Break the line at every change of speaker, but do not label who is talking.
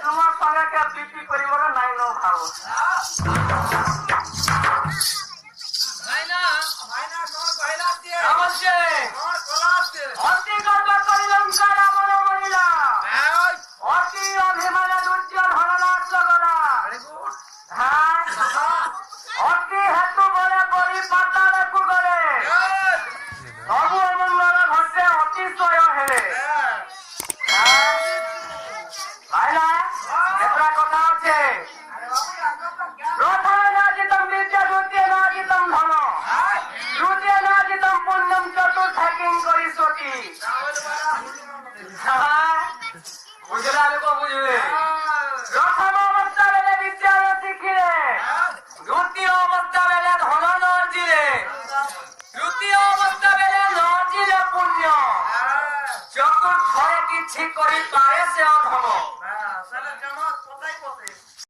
তোমার সঙ্গে প্রীতি করিবার নাই ন ভাও অতি গর্ব করিলাম রাবণ মরিলা অতি অভিমানে দুর্য ধরনাশ গলা হ্যাঁ অতি হেতু বলে বলি পাতালে কুগলে তবু অমঙ্গল ঘটে অতিশয় হেলে ভাইলা এতটা কথা আছে রথে না জিতম বিদ্যা দ্বিতীয় না জিতম ধন তৃতীয় না জিতম পুণ্যম চতুর্থিং করি সতী বুঝলা লোক বুঝবে প্রথম অবস্থা বেলে বিদ্যা শিখিলে দ্বিতীয় অবস্থা বেলে ধন নর্জিলে তৃতীয় অবস্থা বেলে নর্জিলে পুণ্য চতুর্থে কিছু করি পারে সে অধম